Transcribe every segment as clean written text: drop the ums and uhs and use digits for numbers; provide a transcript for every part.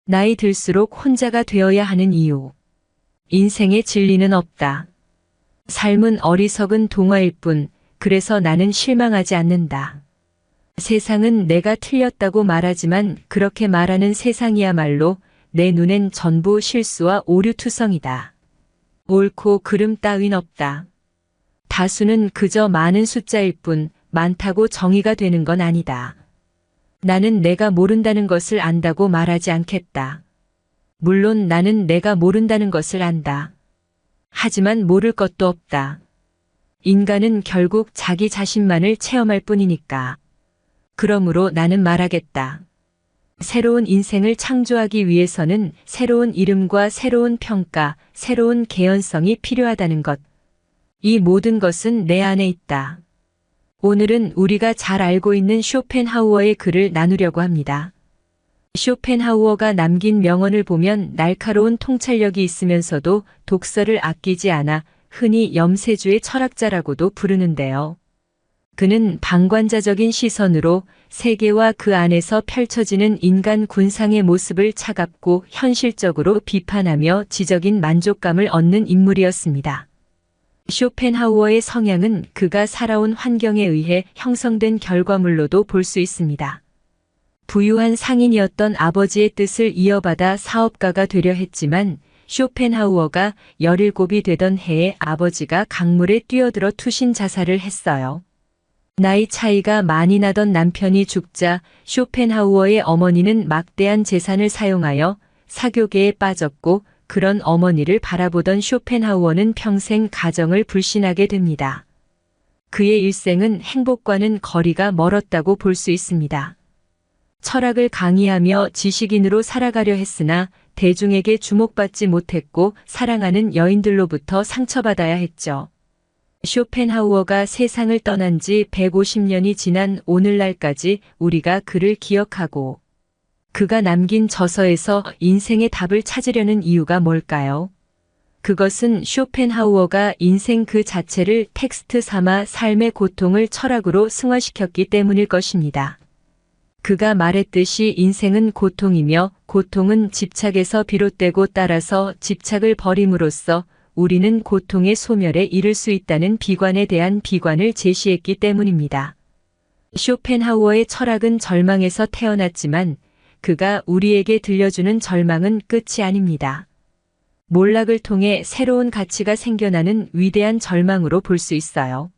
나이 들수록 혼자가 되어야 하는 이유. 인생에 진리는 없다. 삶은 어리석은 동화일 뿐, 그래서 나는 실망하지 않는다. 세상은 내가 틀렸다고 말하지만 그렇게 말하는 세상이야말로 내 눈엔 전부 실수와 오류투성이다. 옳고 그름 따윈 없다. 다수는 그저 많은 숫자일 뿐 많다고 정의가 되는 건 아니다. 나는 내가 모른다는 것을 안다고 말하지 않겠다. 물론 나는 내가 모른다는 것을 안다. 하지만 모를 것도 없다. 인간은 결국 자기 자신만을 체험할 뿐이니까. 그러므로 나는 말하겠다. 새로운 인생을 창조하기 위해서는 새로운 이름과 새로운 평가, 새로운 개연성이 필요하다는 것. 이 모든 것은 내 안에 있다. 오늘은 우리가 잘 알고 있는 쇼펜하우어의 글을 나누려고 합니다. 쇼펜하우어가 남긴 명언을 보면 날카로운 통찰력이 있으면서도 독서를 아끼지 않아 흔히 염세주의 철학자라고도 부르는데요. 그는 방관자적인 시선으로 세계와 그 안에서 펼쳐지는 인간 군상의 모습을 차갑고 현실적으로 비판하며 지적인 만족감을 얻는 인물이었습니다. 쇼펜하우어의 성향은 그가 살아온 환경에 의해 형성된 결과물로도 볼 수 있습니다. 부유한 상인이었던 아버지의 뜻을 이어받아 사업가가 되려 했지만 쇼펜하우어가 17이 되던 해에 아버지가 강물에 뛰어들어 투신 자살을 했어요. 나이 차이가 많이 나던 남편이 죽자 쇼펜하우어의 어머니는 막대한 재산을 사용하여 사교계에 빠졌고 그런 어머니를 바라보던 쇼펜하우어는 평생 가정을 불신하게 됩니다. 그의 일생은 행복과는 거리가 멀었다고 볼 수 있습니다. 철학을 강의하며 지식인으로 살아가려 했으나 대중에게 주목받지 못했고 사랑하는 여인들로부터 상처받아야 했죠. 쇼펜하우어가 세상을 떠난 지 150년이 지난 오늘날까지 우리가 그를 기억하고 그가 남긴 저서에서 인생의 답을 찾으려는 이유가 뭘까요? 그것은 쇼펜하우어가 인생 그 자체를 텍스트 삼아 삶의 고통을 철학으로 승화시켰기 때문일 것입니다. 그가 말했듯이 인생은 고통이며 고통은 집착에서 비롯되고 따라서 집착을 버림으로써 우리는 고통의 소멸에 이를 수 있다는 비관에 대한 비관을 제시했기 때문입니다. 쇼펜하우어의 철학은 절망에서 태어났지만 그가 우리에게 들려주는 절망은 끝이 아닙니다. 몰락을 통해 새로운 가치가 생겨나는 위대한 절망으로 볼 수 있어요.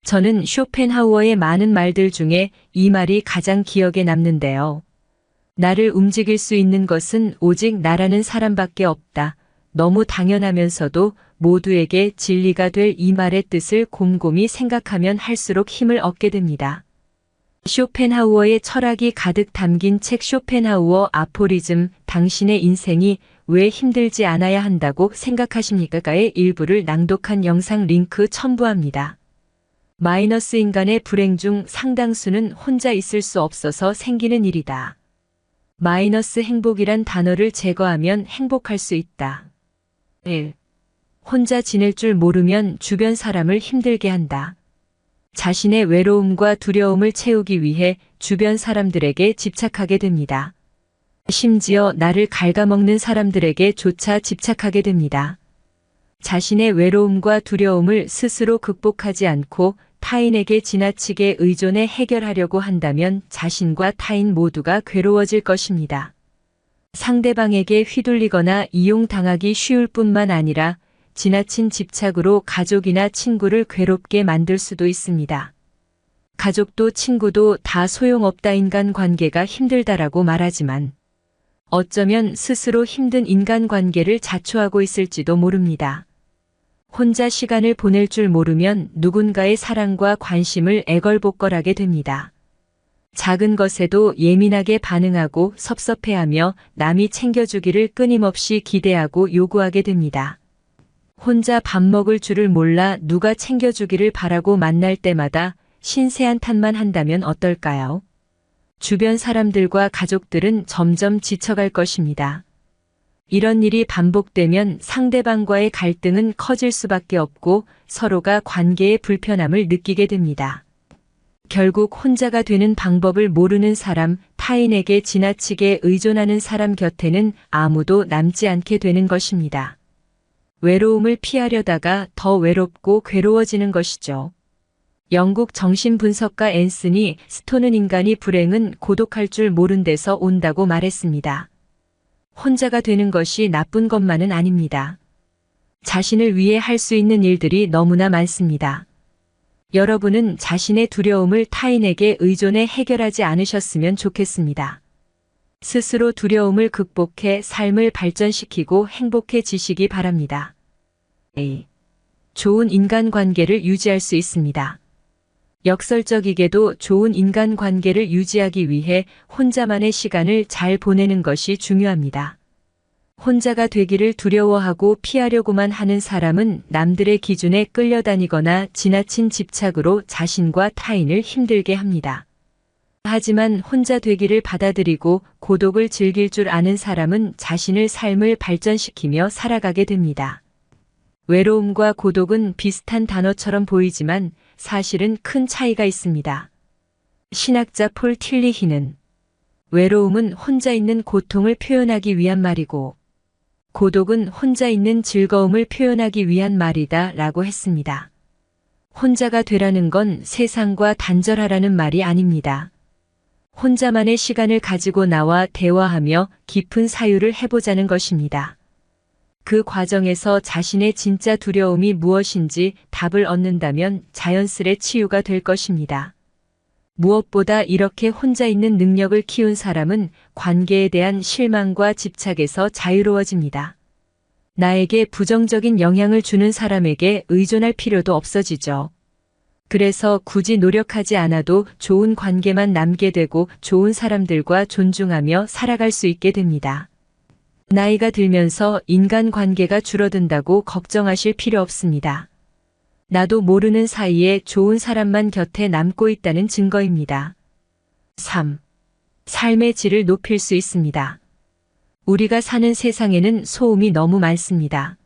저는 쇼펜하우어의 많은 말들 중에 이 말이 가장 기억에 남는데요. 나를 움직일 수 있는 것은 오직 나라는 사람밖에 없다. 너무 당연하면서도 모두에게 진리가 될 이 말의 뜻을 곰곰이 생각하면 할수록 힘을 얻게 됩니다. 쇼펜하우어의 철학이 가득 담긴 책 쇼펜하우어 아포리즘, 당신의 인생이 왜 힘들지 않아야 한다고 생각하십니까?의 일부를 낭독한 영상 링크 첨부합니다. 마이너스 인간의 불행 중 상당수는 혼자 있을 수 없어서 생기는 일이다. 마이너스 행복이란 단어를 제거하면 행복할 수 있다. 1. 혼자 지낼 줄 모르면 주변 사람을 힘들게 한다. 자신의 외로움과 두려움을 채우기 위해 주변 사람들에게 집착하게 됩니다. 심지어 나를 갉아먹는 사람들에게조차 집착하게 됩니다. 자신의 외로움과 두려움을 스스로 극복하지 않고 타인에게 지나치게 의존해 해결하려고 한다면 자신과 타인 모두가 괴로워질 것입니다. 상대방에게 휘둘리거나 이용당하기 쉬울 뿐만 아니라 지나친 집착으로 가족이나 친구를 괴롭게 만들 수도 있습니다. 가족도 친구도 다 소용없다 인간관계가 힘들다라고 말하지만 어쩌면 스스로 힘든 인간관계를 자초하고 있을지도 모릅니다. 혼자 시간을 보낼 줄 모르면 누군가의 사랑과 관심을 애걸복걸하게 됩니다. 작은 것에도 예민하게 반응하고 섭섭해하며 남이 챙겨주기를 끊임없이 기대하고 요구하게 됩니다. 혼자 밥 먹을 줄을 몰라 누가 챙겨주기를 바라고 만날 때마다 신세한탄만 한다면 어떨까요? 주변 사람들과 가족들은 점점 지쳐갈 것입니다. 이런 일이 반복되면 상대방과의 갈등은 커질 수밖에 없고 서로가 관계의 불편함을 느끼게 됩니다. 결국 혼자가 되는 방법을 모르는 사람, 타인에게 지나치게 의존하는 사람 곁에는 아무도 남지 않게 되는 것입니다. 외로움을 피하려다가 더 외롭고 괴로워지는 것이죠. 영국 정신분석가 앤서니 스톤은 인간이 불행은 고독할 줄 모른 데서 온다고 말했습니다. 혼자가 되는 것이 나쁜 것만은 아닙니다. 자신을 위해 할 수 있는 일들이 너무나 많습니다. 여러분은 자신의 두려움을 타인에게 의존해 해결하지 않으셨으면 좋겠습니다. 스스로 두려움을 극복해 삶을 발전시키고 행복해지시기 바랍니다. A. 좋은 인간관계를 유지할 수 있습니다. 역설적이게도 좋은 인간관계를 유지하기 위해 혼자만의 시간을 잘 보내는 것이 중요합니다. 혼자가 되기를 두려워하고 피하려고만 하는 사람은 남들의 기준에 끌려다니거나 지나친 집착으로 자신과 타인을 힘들게 합니다. 하지만 혼자 되기를 받아들이고 고독을 즐길 줄 아는 사람은 자신의 삶을 발전시키며 살아가게 됩니다. 외로움과 고독은 비슷한 단어처럼 보이지만 사실은 큰 차이가 있습니다. 신학자 폴 틸리히는 외로움은 혼자 있는 고통을 표현하기 위한 말이고 고독은 혼자 있는 즐거움을 표현하기 위한 말이다 라고 했습니다. 혼자가 되라는 건 세상과 단절하라는 말이 아닙니다. 혼자만의 시간을 가지고 나와 대화하며 깊은 사유를 해보자는 것입니다. 그 과정에서 자신의 진짜 두려움이 무엇인지 답을 얻는다면 자연스레 치유가 될 것입니다. 무엇보다 이렇게 혼자 있는 능력을 키운 사람은 관계에 대한 실망과 집착에서 자유로워집니다. 나에게 부정적인 영향을 주는 사람에게 의존할 필요도 없어지죠. 그래서 굳이 노력하지 않아도 좋은 관계만 남게 되고 좋은 사람들과 존중하며 살아갈 수 있게 됩니다. 나이가 들면서 인간관계가 줄어든다고 걱정하실 필요 없습니다. 나도 모르는 사이에 좋은 사람만 곁에 남고 있다는 증거입니다. 3. 삶의 질을 높일 수 있습니다. 우리가 사는 세상에는 소음이 너무 많습니다.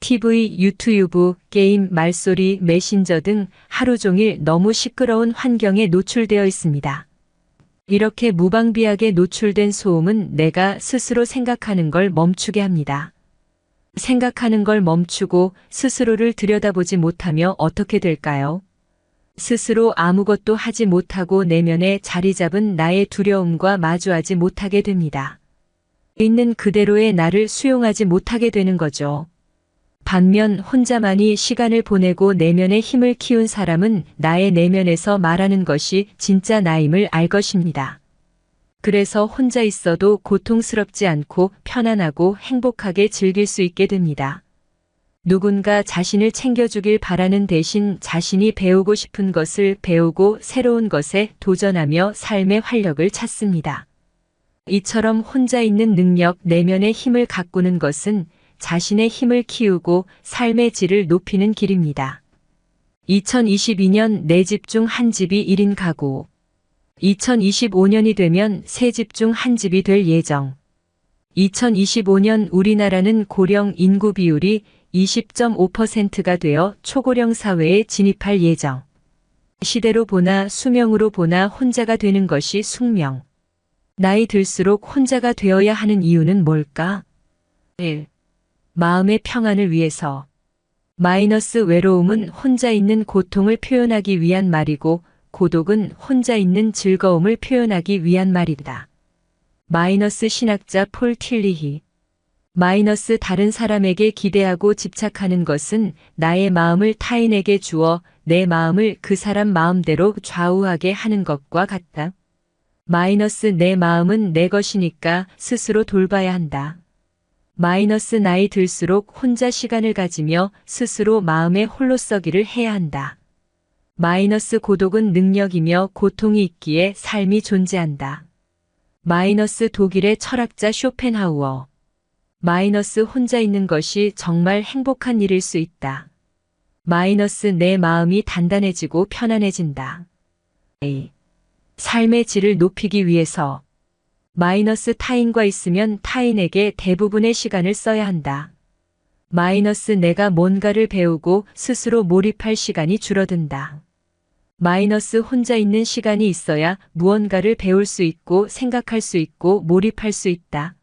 TV, 유튜브, 게임, 말소리, 메신저 등 하루 종일 너무 시끄러운 환경에 노출되어 있습니다. 이렇게 무방비하게 노출된 소음은 내가 스스로 생각하는 걸 멈추게 합니다. 생각하는 걸 멈추고 스스로를 들여다보지 못하며 어떻게 될까요? 스스로 아무것도 하지 못하고 내면에 자리 잡은 나의 두려움과 마주하지 못하게 됩니다. 있는 그대로의 나를 수용하지 못하게 되는 거죠. 반면 혼자만이 시간을 보내고 내면의 힘을 키운 사람은 나의 내면에서 말하는 것이 진짜 나임을 알 것입니다. 그래서 혼자 있어도 고통스럽지 않고 편안하고 행복하게 즐길 수 있게 됩니다. 누군가 자신을 챙겨주길 바라는 대신 자신이 배우고 싶은 것을 배우고 새로운 것에 도전하며 삶의 활력을 찾습니다. 이처럼 혼자 있는 능력, 내면의 힘을 가꾸는 것은 자신의 힘을 키우고 삶의 질을 높이는 길입니다. 2022년 4집 중 1집이 1인 가구. 2025년이 되면 3집 중 1집이 될 예정. 2025년 우리나라는 고령 인구 비율이 20.5%가 되어 초고령 사회에 진입할 예정. 시대로 보나 수명으로 보나 혼자가 되는 것이 숙명. 나이 들수록 혼자가 되어야 하는 이유는 뭘까? 1. 마음의 평안을 위해서. 외로움은 혼자 있는 고통을 표현하기 위한 말이고 고독은 혼자 있는 즐거움을 표현하기 위한 말이다. 신학자 폴 틸리히. 다른 사람에게 기대하고 집착하는 것은 나의 마음을 타인에게 주어 내 마음을 그 사람 마음대로 좌우하게 하는 것과 같다. 내 마음은 내 것이니까 스스로 돌봐야 한다. 나이 들수록 혼자 시간을 가지며 스스로 마음의 홀로서기를 해야 한다. 고독은 능력이며 고통이 있기에 삶이 존재한다. 독일의 철학자 쇼펜하우어. 혼자 있는 것이 정말 행복한 일일 수 있다. 내 마음이 단단해지고 편안해진다. A. 삶의 질을 높이기 위해서. 타인과 있으면 타인에게 대부분의 시간을 써야 한다. 내가 뭔가를 배우고 스스로 몰입할 시간이 줄어든다. 마이너스 혼자 있는 시간이 있어야 무언가를 배울 수 있고 생각할 수 있고 몰입할 수 있다.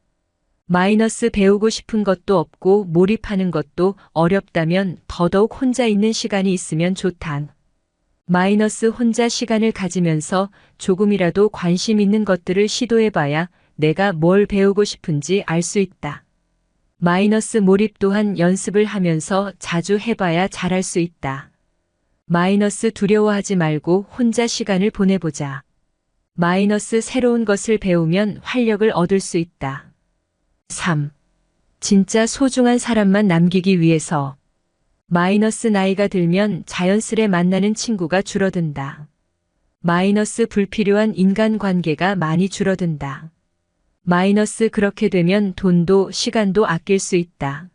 마이너스 배우고 싶은 것도 없고 몰입하는 것도 어렵다면 더더욱 혼자 있는 시간이 있으면 좋다. 마이너스 혼자 시간을 가지면서 조금이라도 관심 있는 것들을 시도해봐야 내가 뭘 배우고 싶은지 알 수 있다. 마이너스 몰입 또한 연습을 하면서 자주 해봐야 잘할 수 있다. 마이너스 두려워하지 말고 혼자 시간을 보내보자. 마이너스 새로운 것을 배우면 활력을 얻을 수 있다. 3. 진짜 소중한 사람만 남기기 위해서. 마이너스 나이가 들면 자연스레 만나는 친구가 줄어든다. 마이너스 불필요한 인간관계가 많이 줄어든다. 마이너스 그렇게 되면 돈도 시간도 아낄 수 있다.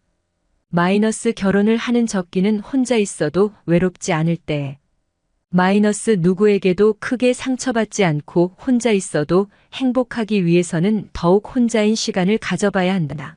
마이너스 결혼을 하는 적기는 혼자 있어도 외롭지 않을 때. 마이너스 누구에게도 크게 상처받지 않고 혼자 있어도 행복하기 위해서는 더욱 혼자인 시간을 가져봐야 한다.